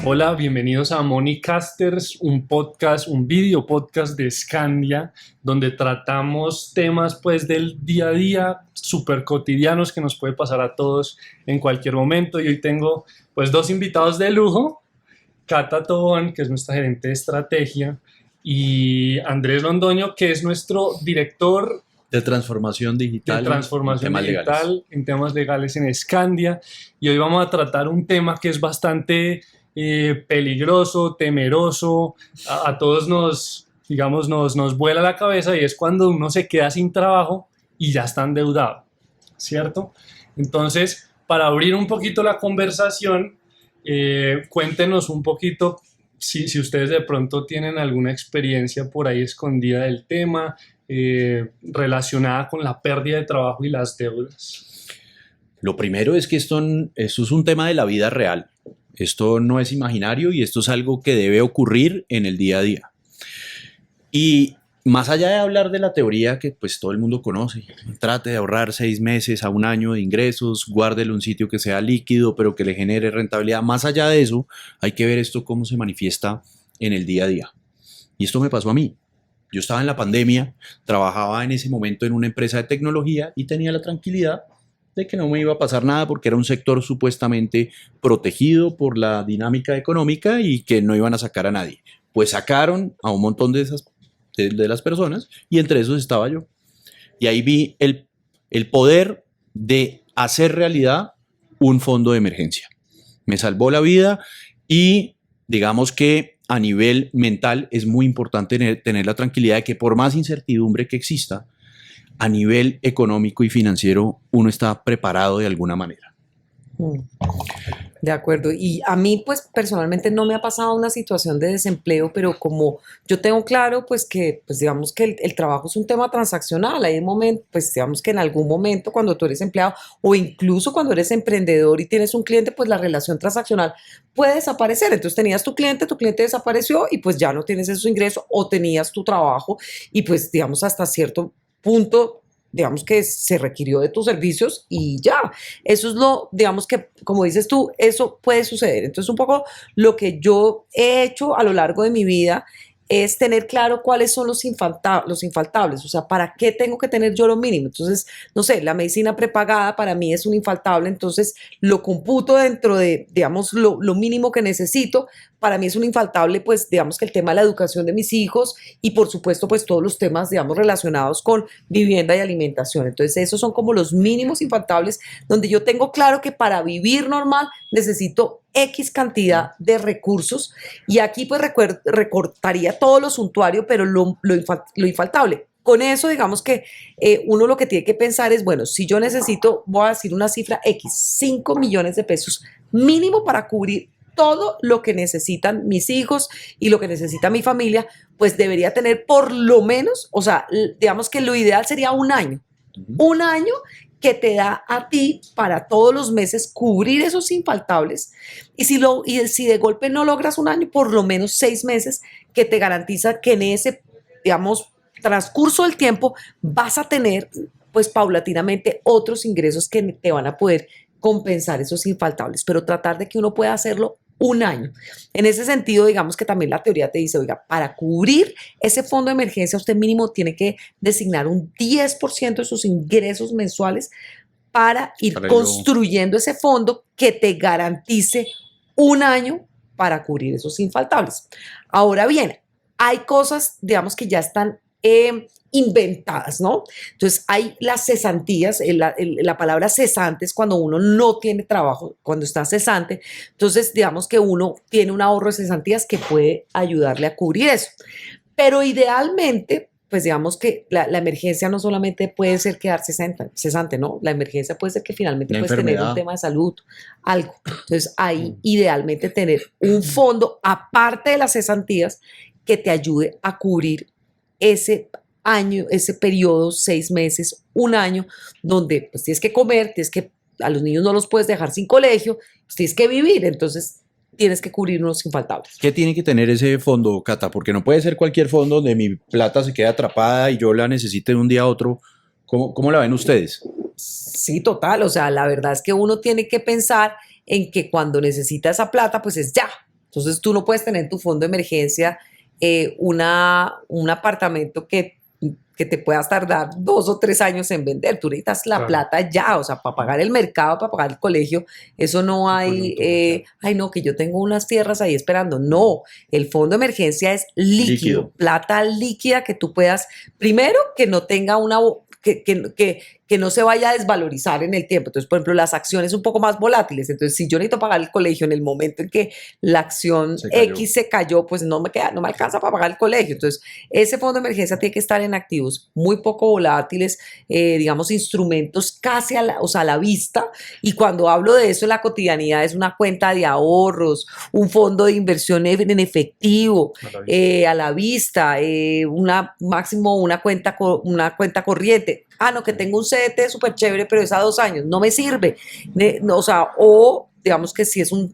Hola, bienvenidos a Monicasters, un podcast, un video podcast de Scandia, donde tratamos temas pues del día a día, súper cotidianos que nos puede pasar a todos en cualquier momento. Y hoy tengo pues dos invitados de lujo, Cata Tobón, que es nuestra gerente de estrategia, y Andrés Londoño, que es nuestro director de transformación de digital en transformación temas legales. digital en temas legales en Scandia. Y hoy vamos a tratar un tema que es bastante peligroso, temeroso, a todos nos vuela la cabeza, y es cuando uno se queda sin trabajo y ya está endeudado, ¿cierto? Entonces, para abrir un poquito la conversación, cuéntenos un poquito si ustedes de pronto tienen alguna experiencia por ahí escondida del tema, relacionada con la pérdida de trabajo y las deudas. Lo primero es que esto es un tema de la vida real. Esto no es imaginario y esto es algo que debe ocurrir en el día a día. Y más allá de hablar de la teoría que pues todo el mundo conoce, trate de ahorrar 6 meses a un año de ingresos, guárdelo en un sitio que sea líquido pero que le genere rentabilidad. Más allá de eso, hay que ver esto cómo se manifiesta en el día a día. Y esto me pasó a mí. Yo estaba en la pandemia, trabajaba en ese momento en una empresa de tecnología y tenía la tranquilidad de que no me iba a pasar nada porque era un sector supuestamente protegido por la dinámica económica y que no iban a sacar a nadie. Pues sacaron a un montón de las personas y entre esos estaba yo. Y ahí vi el poder de hacer realidad un fondo de emergencia. Me salvó la vida y digamos que a nivel mental es muy importante tener la tranquilidad de que por más incertidumbre que exista, a nivel económico y financiero uno está preparado de alguna manera. De acuerdo. Y a mí, pues personalmente no me ha pasado una situación de desempleo, pero como yo tengo claro, pues que, pues digamos que el trabajo es un tema transaccional. Hay un momento, pues digamos que en algún momento cuando tú eres empleado o incluso cuando eres emprendedor y tienes un cliente, pues la relación transaccional puede desaparecer. Entonces tenías tu cliente desapareció y pues ya no tienes esos ingresos o tenías tu trabajo y pues digamos hasta cierto punto digamos que se requirió de tus servicios y ya. Eso es digamos que, como dices tú, eso puede suceder. Entonces, un poco lo que yo he hecho a lo largo de mi vida es tener claro cuáles son los infaltables, o sea, ¿para qué tengo que tener yo lo mínimo? Entonces, no sé, la medicina prepagada para mí es un infaltable, entonces lo computo dentro de, digamos, lo mínimo que necesito. Para mí es un infaltable, pues, digamos que el tema de la educación de mis hijos y, por supuesto, pues, todos los temas, digamos, relacionados con vivienda y alimentación. Entonces, esos son como los mínimos infaltables donde yo tengo claro que para vivir normal necesito X cantidad de recursos y aquí pues recortaría todo lo suntuario, pero lo infaltable. Con eso, digamos que uno lo que tiene que pensar es, bueno, si yo necesito, voy a decir una cifra X, 5 millones de pesos mínimo para cubrir todo lo que necesitan mis hijos y lo que necesita mi familia, pues debería tener por lo menos, o sea, digamos que lo ideal sería un año. Un año que te da a ti para todos los meses cubrir esos infaltables y si de golpe no logras un año, por lo menos 6 meses que te garantiza que en ese, digamos, transcurso del tiempo vas a tener pues paulatinamente otros ingresos que te van a poder compensar esos infaltables, pero tratar de que uno pueda hacerlo un año. En ese sentido, digamos que también la teoría te dice, oiga, para cubrir ese fondo de emergencia usted mínimo tiene que designar un 10% de sus ingresos mensuales para ir construyendo ese fondo que te garantice un año para cubrir esos infaltables. Ahora bien, hay cosas, digamos, que ya están inventadas, ¿no? Entonces hay las cesantías, la palabra cesante es cuando uno no tiene trabajo, cuando está cesante, entonces digamos que uno tiene un ahorro de cesantías que puede ayudarle a cubrir eso. Pero idealmente, pues digamos que la emergencia no solamente puede ser quedar cesante, ¿no? La emergencia puede ser que finalmente puedes tener un tema de salud, algo. Entonces ahí idealmente tener un fondo aparte de las cesantías que te ayude a cubrir ese año, ese periodo, 6 meses, un año, donde pues tienes que comer, a los niños no los puedes dejar sin colegio, pues tienes que vivir, entonces tienes que cubrir unos infaltables. ¿Qué tiene que tener ese fondo, Cata? Porque no puede ser cualquier fondo donde mi plata se quede atrapada y yo la necesite de un día a otro. ¿Cómo la ven ustedes? Sí, total, o sea, la verdad es que uno tiene que pensar en que cuando necesita esa plata, pues es ya. Entonces tú no puedes tener en tu fondo de emergencia un apartamento que te puedas tardar 2 o 3 años en vender. Tú necesitas la Claro. plata ya, o sea, para pagar el mercado, para pagar el colegio. Eso no hay, coyuntura, claro. ay no, que yo tengo unas tierras ahí esperando. No, el fondo de emergencia es líquido. Plata líquida que tú puedas, primero, que no tenga que no se vaya a desvalorizar en el tiempo. Entonces, por ejemplo, las acciones un poco más volátiles. Entonces, si yo necesito pagar el colegio en el momento en que la acción Se cayó. X se cayó, pues no me alcanza para pagar el colegio. Entonces, ese fondo de emergencia tiene que estar en activos muy poco volátiles, digamos, instrumentos casi o sea, a la vista. Y cuando hablo de eso en la cotidianidad, es una cuenta de ahorros, un fondo de inversión en efectivo, a la vista, máximo una cuenta corriente. Ah, no, que tengo un CDT súper chévere, pero es a 2 años, no me sirve. O sea, o digamos que si es un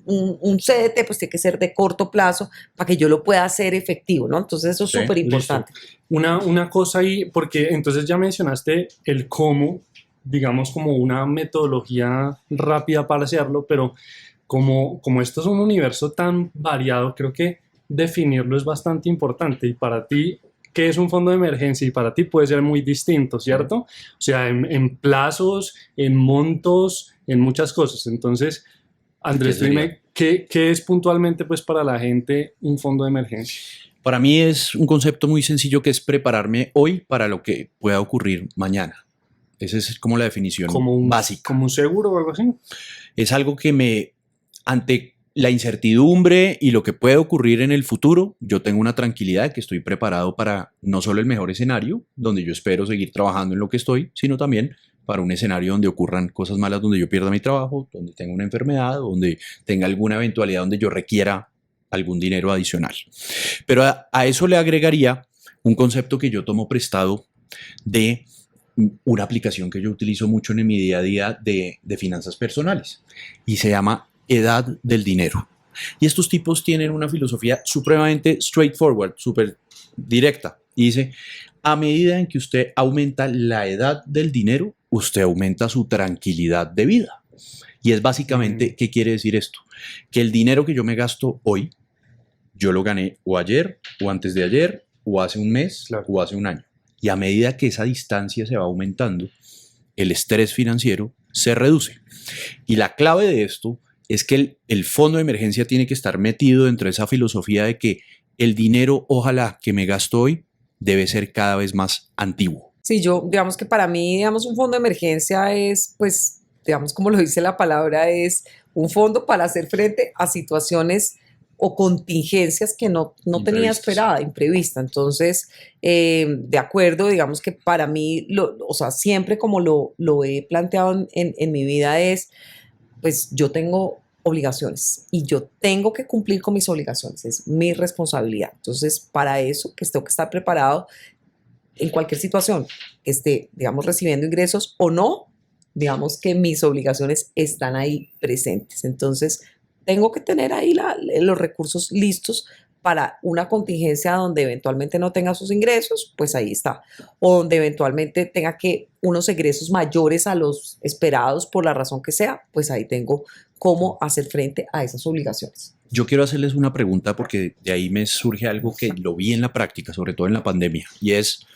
CDT, pues tiene que ser de corto plazo para que yo lo pueda hacer efectivo, ¿no? Entonces eso es Sí, súper importante. Una cosa ahí, porque entonces ya mencionaste el cómo, digamos como una metodología rápida para hacerlo, pero como esto es un universo tan variado, creo que definirlo es bastante importante. Y para ti, ¿qué es un fondo de emergencia? Y para ti puede ser muy distinto, ¿cierto? O sea, en plazos, en montos, en muchas cosas. Entonces, Andrés, ¿Qué sería? dime, ¿qué es puntualmente pues, para la gente un fondo de emergencia? Para mí es un concepto muy sencillo que es prepararme hoy para lo que pueda ocurrir mañana. Esa es como la definición básica. ¿Como un seguro o algo así? Es algo que ante la incertidumbre y lo que puede ocurrir en el futuro, yo tengo una tranquilidad de que estoy preparado para no solo el mejor escenario, donde yo espero seguir trabajando en lo que estoy, sino también para un escenario donde ocurran cosas malas, donde yo pierda mi trabajo, donde tenga una enfermedad, donde tenga alguna eventualidad donde yo requiera algún dinero adicional. Pero a eso le agregaría un concepto que yo tomo prestado de una aplicación que yo utilizo mucho en mi día a día de finanzas personales y se llama edad del dinero. Y estos tipos tienen una filosofía supremamente straightforward, súper directa. Y dice, a medida en que usted aumenta la edad del dinero, usted aumenta su tranquilidad de vida. Y es básicamente, ¿qué quiere decir esto? Que el dinero que yo me gasto hoy, yo lo gané o ayer, o antes de ayer, o hace un mes, Claro. o hace un año. Y a medida que esa distancia se va aumentando, el estrés financiero se reduce. Y la clave de esto es que el fondo de emergencia tiene que estar metido dentro de esa filosofía de que el dinero, ojalá que me gasto hoy, debe ser cada vez más antiguo. Sí, digamos que para mí, digamos, un fondo de emergencia es, pues, digamos, como lo dice la palabra, es un fondo para hacer frente a situaciones o contingencias que no tenía esperada, imprevista. Entonces, de acuerdo, digamos que para mí, o sea, siempre como lo he planteado en mi vida es, pues yo tengo obligaciones y yo tengo que cumplir con mis obligaciones, es mi responsabilidad. Entonces, para eso, pues tengo que estar preparado en cualquier situación que esté, digamos, recibiendo ingresos o no, digamos que mis obligaciones están ahí presentes. Entonces, tengo que tener ahí los recursos listos para una contingencia donde eventualmente no tenga sus ingresos, pues ahí está. O donde eventualmente tenga que unos egresos mayores a los esperados por la razón que sea, pues ahí tengo cómo hacer frente a esas obligaciones. Yo quiero hacerles una pregunta porque de ahí me surge algo que lo vi en la práctica, sobre todo en la pandemia, y es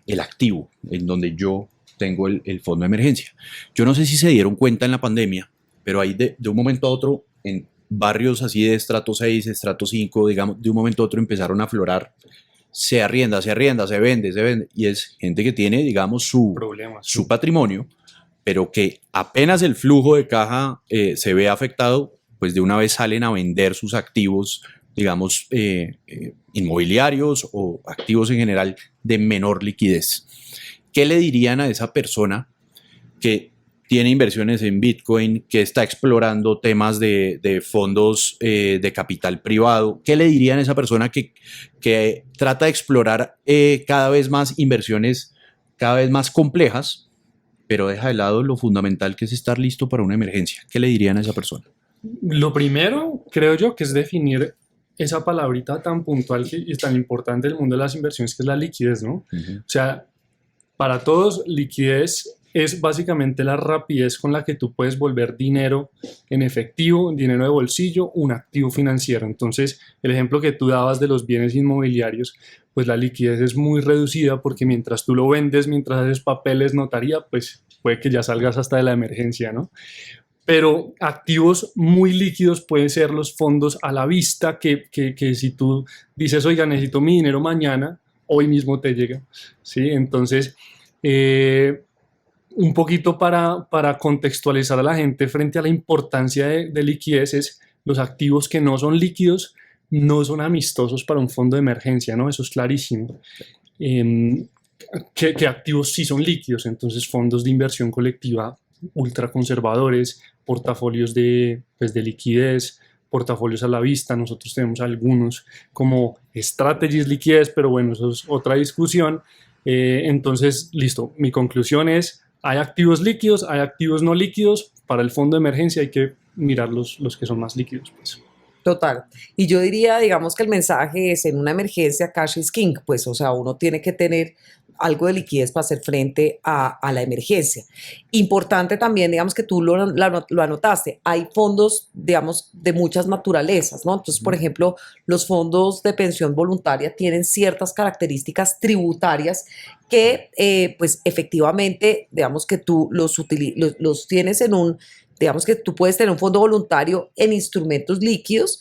el activo en donde yo tengo el fondo de emergencia. Yo no sé si se dieron cuenta en la pandemia, pero ahí de un momento a otro, en barrios así de estrato 6, estrato 5, digamos, de un momento a otro empezaron a aflorar, se arrienda, se vende, y es gente que tiene, digamos, su patrimonio, pero que apenas el flujo de caja se ve afectado, pues de una vez salen a vender sus activos, digamos, inmobiliarios o activos en general de menor liquidez. ¿Qué le dirían a esa persona que tiene inversiones en Bitcoin, que está explorando temas de fondos de capital privado? ¿Qué le dirían a esa persona que trata de explorar cada vez más inversiones cada vez más complejas, pero deja de lado lo fundamental que es estar listo para una emergencia? ¿Qué le dirían a esa persona? Lo primero, creo yo, que es definir esa palabrita tan puntual y tan importante del mundo de las inversiones, que es la liquidez, ¿no? Uh-huh. O sea, para todos, liquidez es básicamente la rapidez con la que tú puedes volver dinero en efectivo, dinero de bolsillo, un activo financiero. Entonces, el ejemplo que tú dabas de los bienes inmobiliarios, pues la liquidez es muy reducida porque mientras tú lo vendes, mientras haces papeles, notaría, pues puede que ya salgas hasta de la emergencia, ¿no? Pero activos muy líquidos pueden ser los fondos a la vista, que si tú dices, oiga, necesito mi dinero mañana, hoy mismo te llega, ¿sí? Entonces, un poquito para contextualizar a la gente frente a la importancia de liquidez es los activos que no son líquidos no son amistosos para un fondo de emergencia, ¿no? Eso es clarísimo. ¿Qué activos sí son líquidos? Entonces, fondos de inversión colectiva ultraconservadores, portafolios pues, de liquidez, portafolios a la vista. Nosotros tenemos algunos como strategies liquidez, pero bueno, eso es otra discusión. Entonces, listo, mi conclusión es, hay activos líquidos, hay activos no líquidos. Para el fondo de emergencia hay que mirar los que son más líquidos, pues. Total. Y yo diría, digamos que el mensaje es, en una emergencia, cash is king, pues, o sea, uno tiene que tener algo de liquidez para hacer frente a la emergencia. Importante también, digamos que tú lo anotaste, hay fondos, digamos, de muchas naturalezas, ¿no? Entonces, por ejemplo, los fondos de pensión voluntaria tienen ciertas características tributarias que, pues, efectivamente, digamos que tú los tienes en un, digamos que tú puedes tener un fondo voluntario en instrumentos líquidos,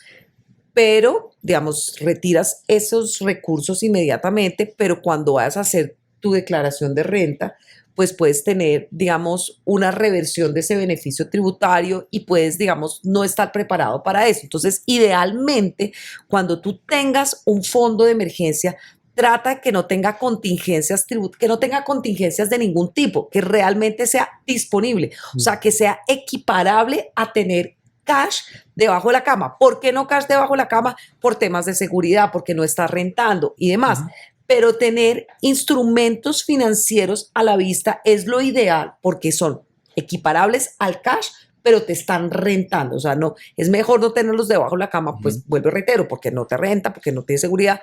pero, digamos, retiras esos recursos inmediatamente, pero cuando vayas a hacer tu declaración de renta, pues puedes tener, digamos, una reversión de ese beneficio tributario y puedes, digamos, no estar preparado para eso. Entonces, idealmente, cuando tú tengas un fondo de emergencia, trata de que no tenga contingencias de ningún tipo, que realmente sea disponible, o sea, que sea equiparable a tener cash debajo de la cama. ¿Por qué no cash debajo de la cama? Por temas de seguridad, porque no está rentando y demás. Pero tener instrumentos financieros a la vista es lo ideal porque son equiparables al cash, pero te están rentando. O sea, no, es mejor no tenerlos debajo de la cama, pues vuelvo y reitero, porque no te renta, porque no tiene seguridad,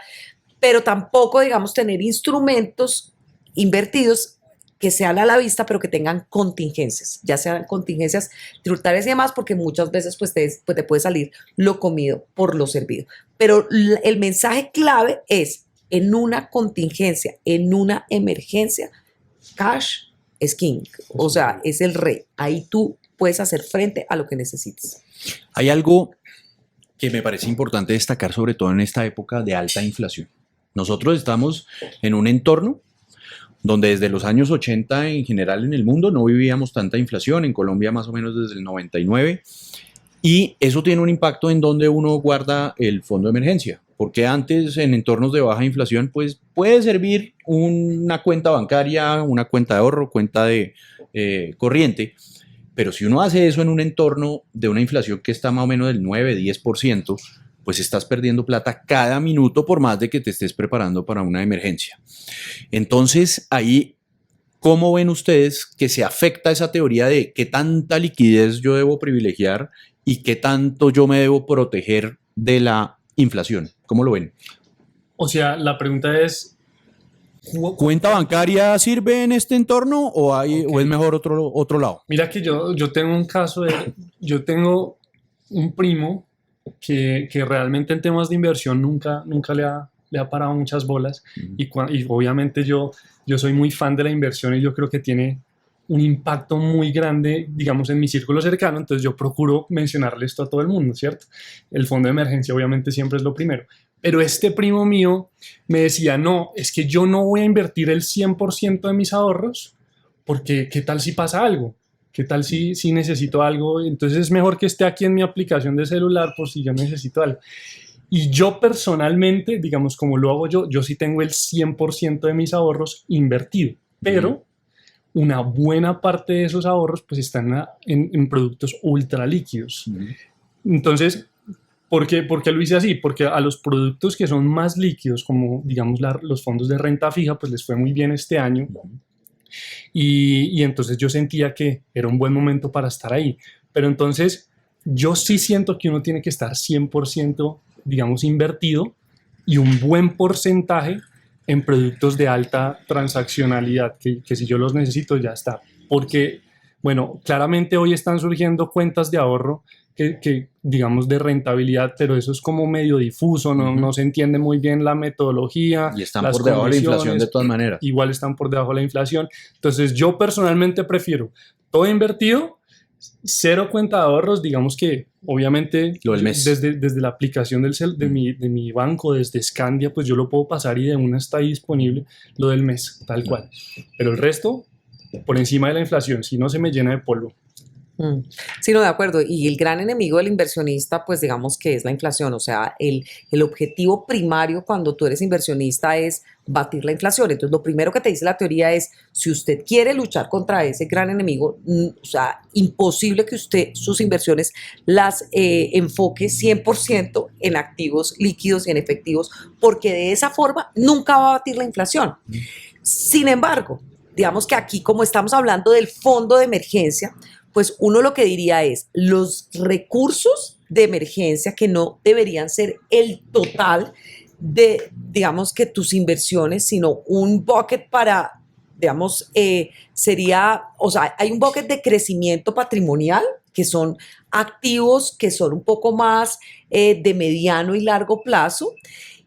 pero tampoco, digamos, tener instrumentos invertidos que sean a la vista, pero que tengan contingencias, ya sean contingencias tributarias y demás, porque muchas veces pues te puede salir lo comido por lo servido. Pero el mensaje clave es, en una contingencia, en una emergencia, cash es king, o sea, es el rey. Ahí tú puedes hacer frente a lo que necesites. Hay algo que me parece importante destacar, sobre todo en esta época de alta inflación. Nosotros estamos en un entorno donde desde los años 80 en general en el mundo no vivíamos tanta inflación, en Colombia más o menos desde el 99, y eso tiene un impacto en donde uno guarda el fondo de emergencia, porque antes en entornos de baja inflación pues puede servir una cuenta bancaria, una cuenta de ahorro, cuenta de corriente, pero si uno hace eso en un entorno de una inflación que está más o menos del 9-10%, pues estás perdiendo plata cada minuto por más de que te estés preparando para una emergencia. Entonces, ahí, ¿cómo ven ustedes que se afecta esa teoría de qué tanta liquidez yo debo privilegiar y qué tanto yo me debo proteger de la inflación? ¿Cómo lo ven? O sea, la pregunta es... ¿Cuenta bancaria sirve en este entorno o es mejor otro lado? Mira que yo tengo un caso yo tengo un primo que realmente en temas de inversión nunca le ha parado muchas bolas y obviamente yo soy muy fan de la inversión y yo creo que tiene un impacto muy grande, digamos, en mi círculo cercano, entonces yo procuro mencionarle esto a todo el mundo, ¿cierto? El fondo de emergencia obviamente siempre es lo primero, pero este primo mío me decía, no, es que yo no voy a invertir el 100% de mis ahorros porque ¿qué tal si pasa algo? ¿Qué tal si necesito algo? Entonces es mejor que esté aquí en mi aplicación de celular por si yo necesito algo. Y yo personalmente, digamos, como lo hago yo sí tengo el 100% de mis ahorros invertido, pero una buena parte de esos ahorros pues están en productos ultra líquidos. Entonces, ¿por qué lo hice así? Porque a los productos que son más líquidos, como digamos los fondos de renta fija, pues les fue muy bien este año. Y entonces yo sentía que era un buen momento para estar ahí. Pero entonces yo sí siento que uno tiene que estar 100%, digamos, invertido y un buen porcentaje en productos de alta transaccionalidad, que si yo los necesito ya está. Porque, bueno, claramente hoy están surgiendo cuentas de ahorro que digamos de rentabilidad, pero eso es como medio difuso, no se entiende muy bien la metodología. Y están las por debajo de la inflación condiciones, de todas maneras. igual están por debajo de la inflación. Entonces yo personalmente prefiero todo invertido, cero cuenta de ahorros, digamos que obviamente Lo del mes. desde la aplicación de mi banco, desde Scandia, pues yo lo puedo pasar y de una está ahí disponible lo del mes, tal cual. Pero el resto, por encima de la inflación, si no se me llena de polvo. Sí, no, de acuerdo. Y el gran enemigo del inversionista, pues digamos que es la inflación. O sea, el objetivo primario cuando tú eres inversionista es batir la inflación. Entonces, lo primero que te dice la teoría es, si usted quiere luchar contra ese gran enemigo, o sea, imposible que usted sus inversiones las enfoque 100% en activos líquidos y en efectivos, porque de esa forma nunca va a batir la inflación. Sin embargo, digamos que aquí, como estamos hablando del fondo de emergencia, pues uno lo que diría es los recursos de emergencia que no deberían ser el total de, digamos, que tus inversiones, sino un bucket para, digamos, sería, o sea, hay un bucket de crecimiento patrimonial, que son activos que son un poco más de mediano y largo plazo,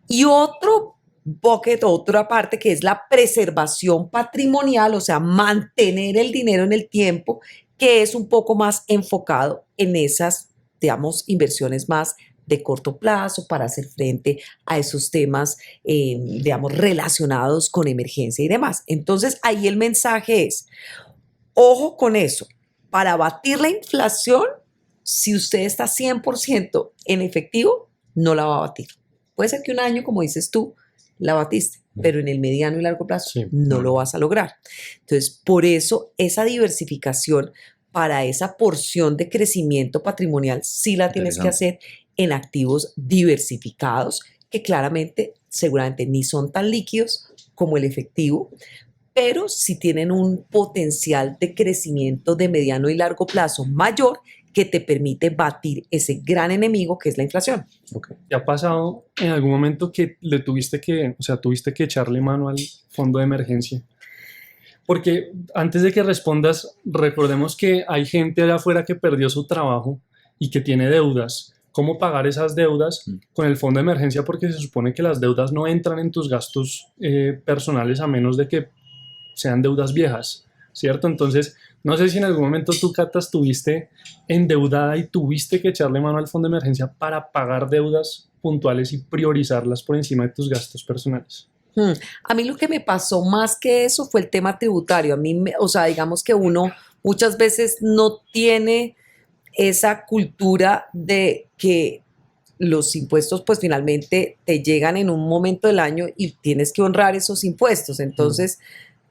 y otro bucket, otra parte que es la preservación patrimonial, o sea, mantener el dinero en el tiempo, que es un poco más enfocado en esas, digamos, inversiones más de corto plazo para hacer frente a esos temas, digamos, relacionados con emergencia y demás. Entonces, ahí el mensaje es, ojo con eso, para batir la inflación, si usted está 100% en efectivo, no la va a batir. Puede ser que un año, como dices tú, la batiste, pero en el mediano y largo plazo Sí, no lo vas a lograr. Entonces, por eso esa diversificación para esa porción de crecimiento patrimonial sí la tienes que hacer en activos diversificados, que claramente, seguramente ni son tan líquidos como el efectivo, pero sí tienen un potencial de crecimiento de mediano y largo plazo mayor que te permite batir ese gran enemigo que es la inflación. ¿Te ha pasado en algún momento que tuviste que echarle mano al fondo de emergencia? Porque antes de que respondas, recordemos que hay gente allá afuera que perdió su trabajo y que tiene deudas. ¿Cómo pagar esas deudas con el fondo de emergencia? Porque se supone que las deudas no entran en tus gastos personales a menos de que sean deudas viejas, ¿cierto? Entonces, no sé si en algún momento tú, Cata, estuviste endeudada y tuviste que echarle mano al fondo de emergencia para pagar deudas puntuales y priorizarlas por encima de tus gastos personales. A mí lo que me pasó más que eso fue el tema tributario. A mí, o sea, digamos que uno muchas veces no tiene esa cultura de que los impuestos pues finalmente te llegan en un momento del año y tienes que honrar esos impuestos. Entonces,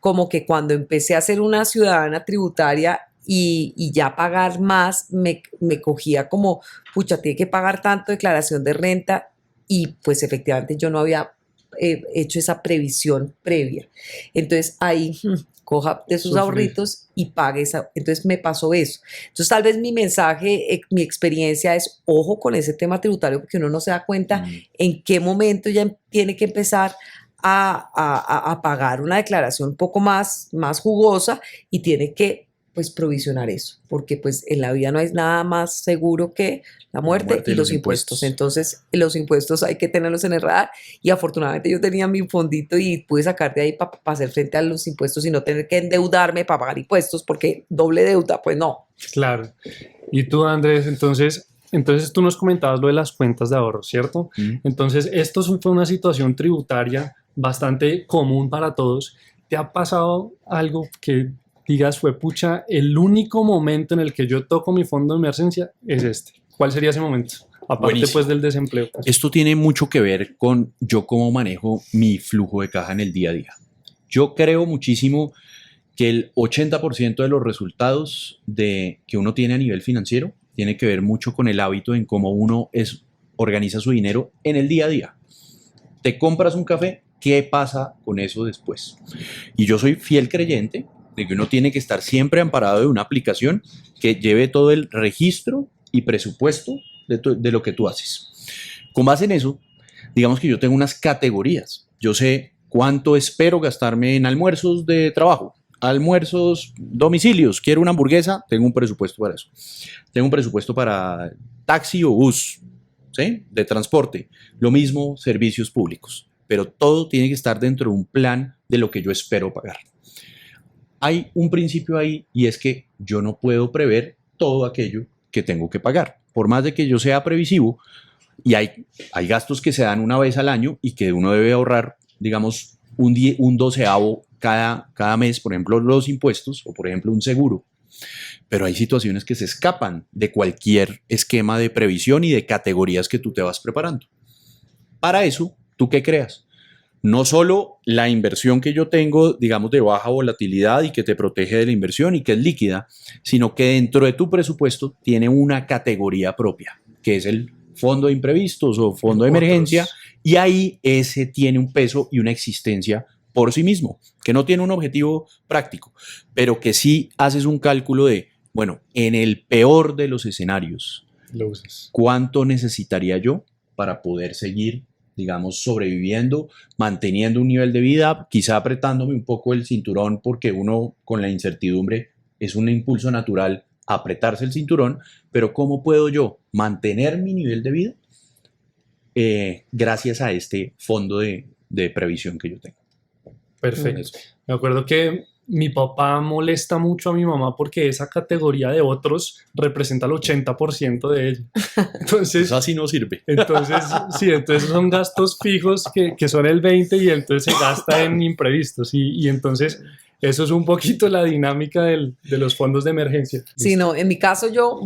como que cuando empecé a ser una ciudadana tributaria y ya pagar más, me cogía como, pucha, tiene que pagar tanto declaración de renta y pues efectivamente yo no había hecho esa previsión previa. Entonces ahí coja de sus ahorritos y pague esa. Entonces me pasó eso. Entonces tal vez mi mensaje, mi experiencia es ojo con ese tema tributario porque uno no se da cuenta en qué momento ya tiene que empezar a pagar una declaración un poco más jugosa y tiene que pues provisionar eso, porque pues en la vida no hay nada más seguro que la muerte y los impuestos. Entonces los impuestos hay que tenerlos en el radar y afortunadamente yo tenía mi fondito y pude sacar de ahí para hacer frente a los impuestos y no tener que endeudarme para pagar impuestos porque doble deuda, pues no. Claro. Y tú, Andrés, entonces tú nos comentabas lo de las cuentas de ahorro, ¿cierto? Entonces esto fue una situación tributaria bastante común para todos. ¿Te ha pasado algo que digas, fue pucha, el único momento en el que yo toco mi fondo de emergencia es este? ¿Cuál sería ese momento? Aparte pues del desempleo. Pues. Esto tiene mucho que ver con yo cómo manejo mi flujo de caja en el día a día. Yo creo muchísimo que el 80% de los resultados que uno tiene a nivel financiero tiene que ver mucho con el hábito en cómo uno organiza su dinero en el día a día. Te compras un café, ¿qué pasa con eso después? Y yo soy fiel creyente de que uno tiene que estar siempre amparado de una aplicación que lleve todo el registro y presupuesto de lo que tú haces. Con base en eso, digamos que yo tengo unas categorías. Yo sé ¿Cuánto espero gastarme en almuerzos de trabajo? Almuerzos, domicilios. Quiero una hamburguesa, tengo un presupuesto para eso. Tengo un presupuesto para taxi o bus, ¿sí? De transporte. Lo mismo, servicios públicos. Pero todo tiene que estar dentro de un plan de lo que yo espero pagar. Hay un principio ahí y es que yo no puedo prever todo aquello que tengo que pagar. Por más de que yo sea previsivo, y hay gastos que se dan una vez al año y que uno debe ahorrar, digamos, un doceavo cada mes, por ejemplo, los impuestos o, por ejemplo, un seguro. Pero hay situaciones que se escapan de cualquier esquema de previsión y de categorías que tú te vas preparando. Para eso, ¿tú qué creas? No solo la inversión que yo tengo, digamos, de baja volatilidad y que te protege de la inversión y que es líquida, sino que dentro de tu presupuesto tiene una categoría propia, que es el fondo de imprevistos o fondo de emergencia, y ahí ese tiene un peso y una existencia por sí mismo, que no tiene un objetivo práctico, pero que sí haces un cálculo de, bueno, en el peor de los escenarios, ¿cuánto necesitaría yo para poder seguir, digamos, sobreviviendo, manteniendo un nivel de vida, quizá apretándome un poco el cinturón, porque uno con la incertidumbre es un impulso natural apretarse el cinturón, pero ¿cómo puedo yo mantener mi nivel de vida gracias a este fondo de previsión que yo tengo? Perfecto. Me acuerdo que mi papá molesta mucho a mi mamá porque esa categoría de otros representa el 80% de ella. Entonces, eso así no sirve. Entonces, sí, entonces son gastos fijos que son el 20 y entonces se gasta en imprevistos. Y entonces eso es un poquito la dinámica de los fondos de emergencia. Sí, no, en mi caso yo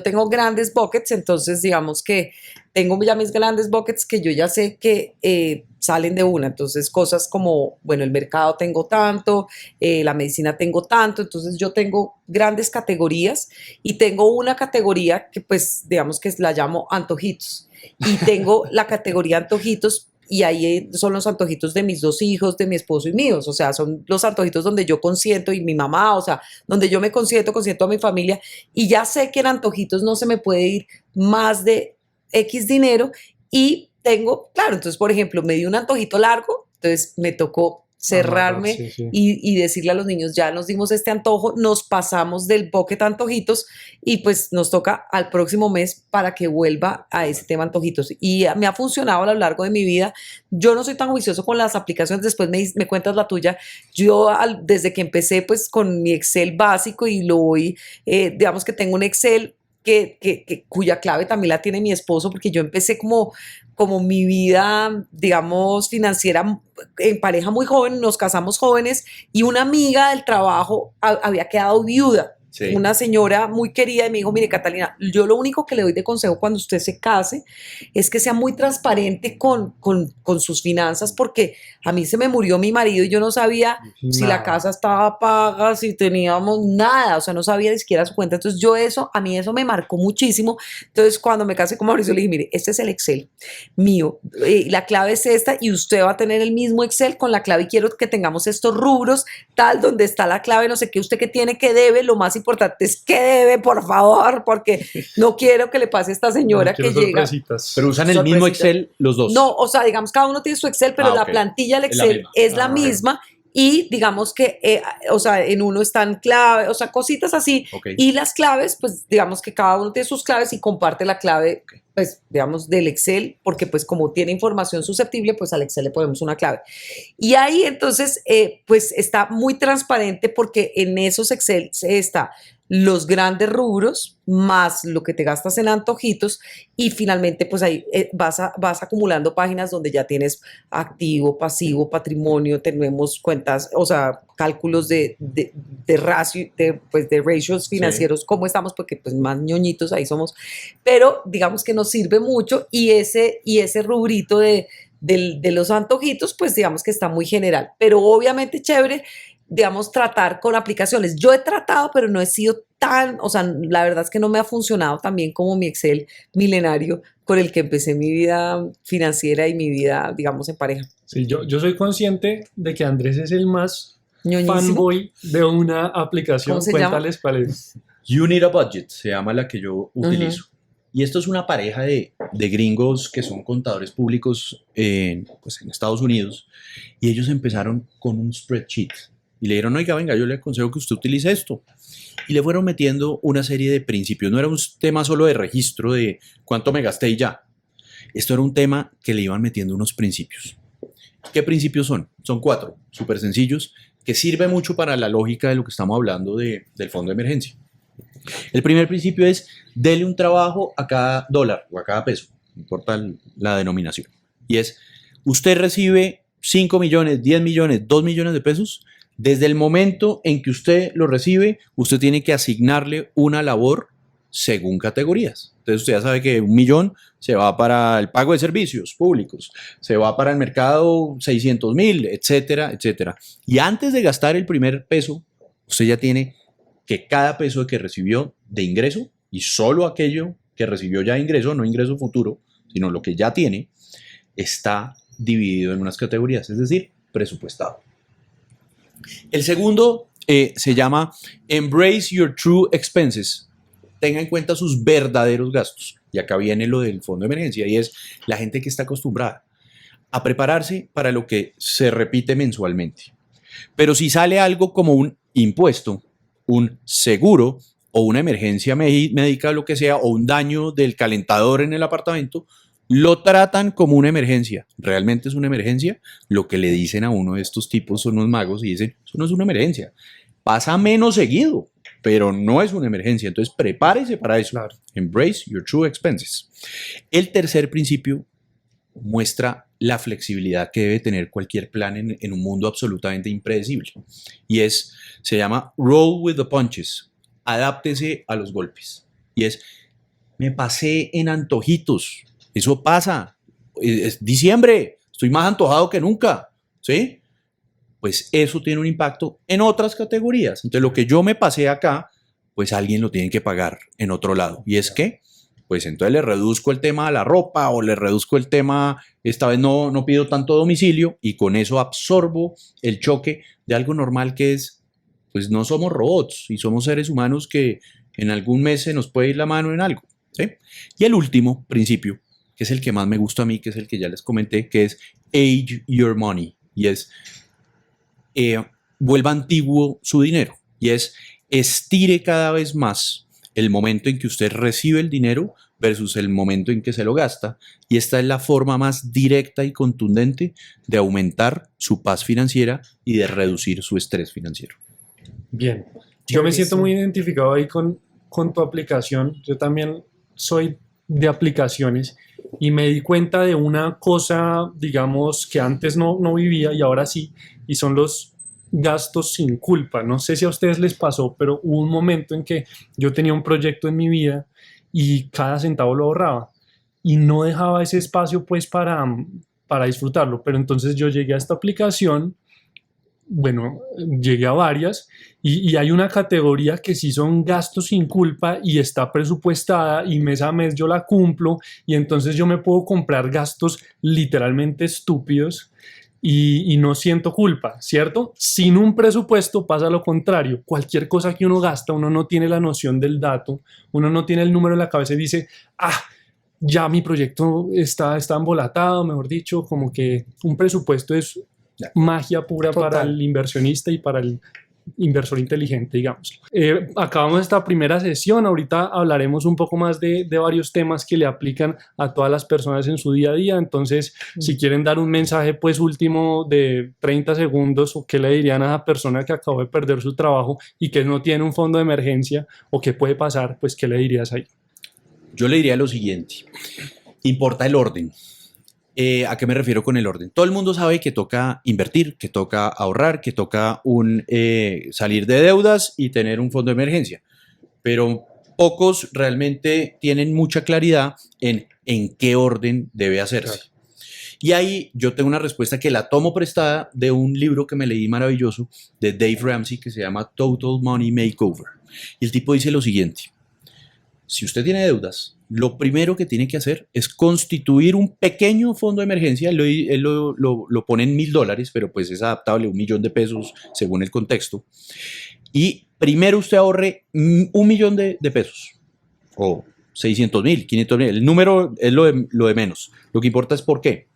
tengo grandes buckets, entonces digamos que tengo ya mis grandes buckets que yo ya sé que salen de una, entonces cosas como, bueno, el mercado tengo tanto, la medicina tengo tanto, entonces yo tengo grandes categorías y tengo una categoría que pues digamos que la llamo antojitos y tengo la categoría antojitos. Y ahí son los antojitos de mis 2 hijos, de mi esposo y míos, o sea, son los antojitos donde yo consiento y mi mamá, o sea, donde yo me consiento a mi familia y ya sé que en antojitos no se me puede ir más de X dinero y tengo, claro, entonces por ejemplo, me di un antojito largo, entonces me tocó cerrarme sí. Y decirle a los niños, ya nos dimos este antojo, nos pasamos del bucket antojitos y pues nos toca al próximo mes para que vuelva a ese tema antojitos. Y me ha funcionado a lo largo de mi vida. Yo no soy tan juicioso con las aplicaciones, después me cuentas la tuya. Yo desde que empecé pues con mi Excel básico y lo voy, digamos que tengo un Excel cuya clave también la tiene mi esposo, porque yo empecé como mi vida, digamos, financiera en pareja muy joven, nos casamos jóvenes y una amiga del trabajo había quedado viuda. Sí. Una señora muy querida y me dijo, mire Catalina, yo lo único que le doy de consejo cuando usted se case es que sea muy transparente con sus finanzas, porque a mí se me murió mi marido y yo no sabía si la casa estaba paga, si teníamos nada, o sea, no sabía ni siquiera su cuenta. Entonces a mí eso me marcó muchísimo. Entonces cuando me casé con Mauricio le dije, mire, este es el Excel mío, la clave es esta y usted va a tener el mismo Excel con la clave y quiero que tengamos estos rubros, tal, donde está la clave, no sé qué, usted que tiene que debe, lo más importante es que debe, por favor, porque no quiero que le pase a esta señora que llega. Pero usan el mismo Excel los dos. No, o sea, digamos, cada uno tiene su Excel, pero la plantilla del Excel es la misma. Y digamos que, o sea, en uno están claves, o sea, cositas así. Y las claves, pues digamos que cada uno tiene sus claves y comparte la clave, pues digamos, del Excel, porque pues como tiene información susceptible, pues al Excel le ponemos una clave. Y ahí entonces, pues está muy transparente porque en esos Excel está los grandes rubros más lo que te gastas en antojitos y finalmente pues ahí vas acumulando páginas donde ya tienes activo, pasivo, patrimonio, tenemos cuentas, o sea, cálculos de ratio, de ratios financieros, sí. Cómo estamos, porque pues más ñoñitos ahí somos, pero digamos que nos sirve mucho y ese rubrito de los antojitos pues digamos que está muy general, pero obviamente chévere, digamos, tratar con aplicaciones. Yo he tratado, pero no he sido tan, o sea, la verdad es que no me ha funcionado tan bien como mi Excel milenario con el que empecé mi vida financiera y mi vida, digamos, en pareja. Sí, yo soy consciente de que Andrés es el más fanboy de una aplicación. ¿Cómo se Cuéntales llama? cuál es. You Need a Budget, se llama la que yo utilizo. Y esto es una pareja de gringos que son contadores públicos pues en Estados Unidos, y ellos empezaron con un spreadsheet y le dijeron, oiga, venga, yo le aconsejo que usted utilice esto. Y le fueron metiendo una serie de principios. No era un tema solo de registro de cuánto me gasté y ya. Esto era un tema que le iban metiendo unos principios. ¿Qué principios son? Son 4, súper sencillos, que sirve mucho para la lógica de lo que estamos hablando del fondo de emergencia. El primer principio es, dele un trabajo a cada dólar o a cada peso, no importa la denominación. Y es, usted recibe 5 millones, 10 millones, 2 millones de pesos. Desde el momento en que usted lo recibe, usted tiene que asignarle una labor según categorías. Entonces usted ya sabe que 1 millón se va para el pago de servicios públicos, se va para el mercado 600,000, etcétera, etcétera. Y antes de gastar el primer peso, usted ya tiene que cada peso que recibió de ingreso, y solo aquello que recibió ya de ingreso, no ingreso futuro, sino lo que ya tiene, está dividido en unas categorías, es decir, presupuestado. El segundo se llama Embrace Your True Expenses. Tenga en cuenta sus verdaderos gastos. Y acá viene lo del fondo de emergencia, y es la gente que está acostumbrada a prepararse para lo que se repite mensualmente. Pero si sale algo como un impuesto, un seguro o una emergencia médica, lo que sea, o un daño del calentador en el apartamento, lo tratan como una emergencia. ¿Realmente es una emergencia? Lo que le dicen a uno de estos tipos son unos magos y dicen, eso no es una emergencia. Pasa menos seguido, pero no es una emergencia. Entonces prepárese para eso. Claro. Embrace your true expenses. El tercer principio muestra la flexibilidad que debe tener cualquier plan en un mundo absolutamente impredecible. Y se llama roll with the punches. Adáptese a los golpes. Y me pasé en antojitos. Eso pasa. Es diciembre. Estoy más antojado que nunca. ¿Sí? Pues eso tiene un impacto en otras categorías. Entonces lo que yo me pasé acá, pues alguien lo tiene que pagar en otro lado. Y es que, pues entonces le reduzco el tema a la ropa, o le reduzco el tema, esta vez no pido tanto domicilio, y con eso absorbo el choque de algo normal que es, pues no somos robots y somos seres humanos que en algún mes se nos puede ir la mano en algo. ¿Sí? Y el último principio, que es el que más me gusta a mí, que es el que ya les comenté, que es age your money. Y vuelva antiguo su dinero. Y estire cada vez más el momento en que usted recibe el dinero versus el momento en que se lo gasta. Y esta es la forma más directa y contundente de aumentar su paz financiera y de reducir su estrés financiero. Bien, yo me siento muy identificado ahí con tu aplicación. Yo también soy de aplicaciones y me di cuenta de una cosa, digamos, que antes no vivía y ahora sí, y son los gastos sin culpa. No sé si a ustedes les pasó, pero hubo un momento en que yo tenía un proyecto en mi vida y cada centavo lo ahorraba y no dejaba ese espacio pues para disfrutarlo. Pero entonces yo llegué a esta aplicación, bueno, llegué a varias y hay una categoría que sí son gastos sin culpa y está presupuestada y mes a mes yo la cumplo, y entonces yo me puedo comprar gastos literalmente estúpidos y no siento culpa, ¿cierto? Sin un presupuesto pasa lo contrario. Cualquier cosa que uno gasta, uno no tiene la noción del dato, uno no tiene el número en la cabeza y dice, ya mi proyecto está embolatado, mejor dicho, como que un presupuesto es magia pura. Total. Para el inversionista y para el inversor inteligente, digamos. Acabamos esta primera sesión. Ahorita hablaremos un poco más de varios temas que le aplican a todas las personas en su día a día. Entonces, si quieren dar un mensaje pues último de 30 segundos, o qué le dirían a esa persona que acabó de perder su trabajo y que no tiene un fondo de emergencia, o qué puede pasar, pues ¿qué le dirías ahí? Yo le diría lo siguiente: importa el orden. ¿A qué me refiero con el orden? Todo el mundo sabe que toca invertir, que toca ahorrar, que toca salir de deudas y tener un fondo de emergencia, pero pocos realmente tienen mucha claridad en qué orden debe hacerse. Claro. Y ahí yo tengo una respuesta que la tomo prestada de un libro que me leí maravilloso de Dave Ramsey que se llama Total Money Makeover. Y el tipo dice lo siguiente: si usted tiene deudas, lo primero que tiene que hacer es constituir un pequeño fondo de emergencia. Él lo pone en $1,000, pero pues es adaptable, $1,000,000 según el contexto. Y primero usted ahorre $1,000,000 de pesos, o 600.000, 500.000. El número es lo de menos. Lo que importa es por qué.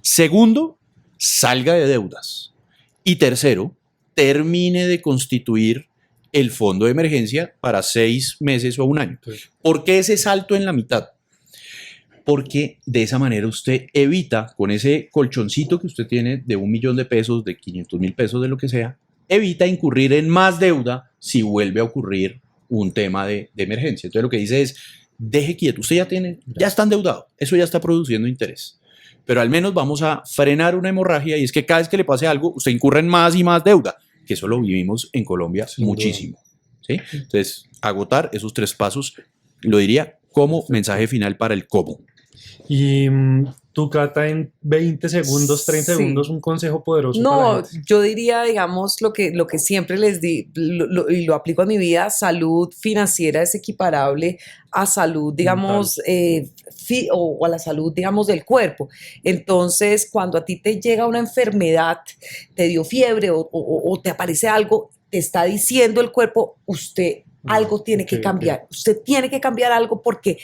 Segundo, salga de deudas. Y tercero, termine de constituir el fondo de emergencia para 6 meses o un año. Sí. ¿Por qué ese salto en la mitad? Porque de esa manera usted evita, con ese colchoncito que usted tiene de 1 millón de pesos, de 500.000 pesos, de lo que sea, evita incurrir en más deuda si vuelve a ocurrir un tema de emergencia. Entonces lo que dice es, deje quieto, usted ya está endeudado, eso ya está produciendo interés. Pero al menos vamos a frenar una hemorragia, y es que cada vez que le pase algo, usted incurre en más y más deuda, que eso lo vivimos en Colombia Sin muchísimo. ¿Sí? Entonces, agotar esos 3 pasos, lo diría como mensaje final para el cómo. Y tú, Cata, en 20 segundos, 30 Sí. segundos, un consejo poderoso para No, la gente. yo diría, digamos, lo que siempre les di, y lo aplico a mi vida: salud financiera es equiparable a salud, digamos, o a la salud, digamos, del cuerpo. Entonces, cuando a ti te llega una enfermedad, te dio fiebre o te aparece algo, te está diciendo el cuerpo, usted algo tiene que ok. cambiar. Usted tiene que cambiar algo porque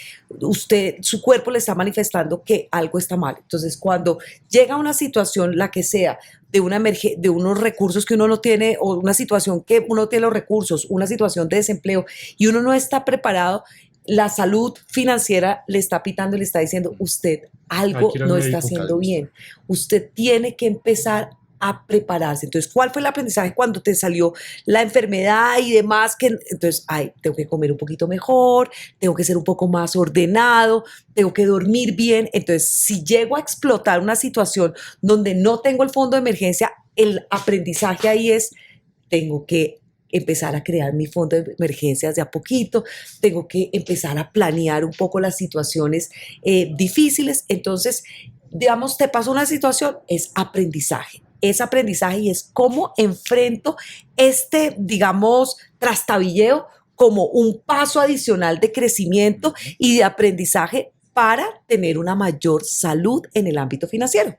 su cuerpo le está manifestando que algo está mal. Entonces, cuando llega una situación, la que sea, de unos recursos que uno no tiene, o una situación que uno tiene los recursos, una situación de desempleo, y uno no está preparado, la salud financiera le está pitando y le está diciendo, usted Hay algo que ir al no está médico. haciendo bien. Usted tiene que empezar a prepararse. Entonces, ¿cuál fue el aprendizaje cuando te salió la enfermedad y demás? Entonces, tengo que comer un poquito mejor, tengo que ser un poco más ordenado, tengo que dormir bien. Entonces, si llego a explotar una situación donde no tengo el fondo de emergencia, el aprendizaje ahí es, tengo que empezar a crear mi fondo de emergencias de a poquito, tengo que empezar a planear un poco las situaciones difíciles. Entonces, digamos, te pasa una situación, es aprendizaje. Es aprendizaje y es cómo enfrento digamos, trastabilleo como un paso adicional de crecimiento y de aprendizaje para tener una mayor salud en el ámbito financiero.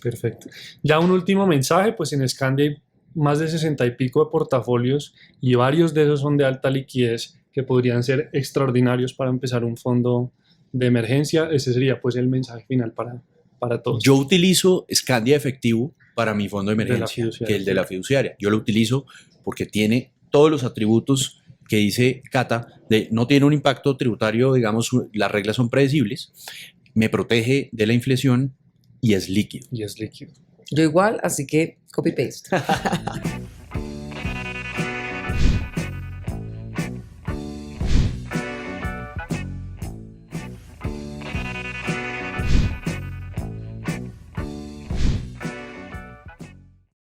Perfecto. Ya un último mensaje, pues en Scandia hay más de 60 y pico de portafolios y varios de esos son de alta liquidez que podrían ser extraordinarios para empezar un fondo de emergencia. Ese sería pues el mensaje final para todos. Yo utilizo Scandia Efectivo para mi fondo de emergencia, fiduciaria, que el de sí. la fiduciaria. Yo lo utilizo porque tiene todos los atributos que dice Cata, no tiene un impacto tributario, digamos, las reglas son predecibles, me protege de la inflación y es líquido. Y es líquido. Yo igual, así que copy-paste.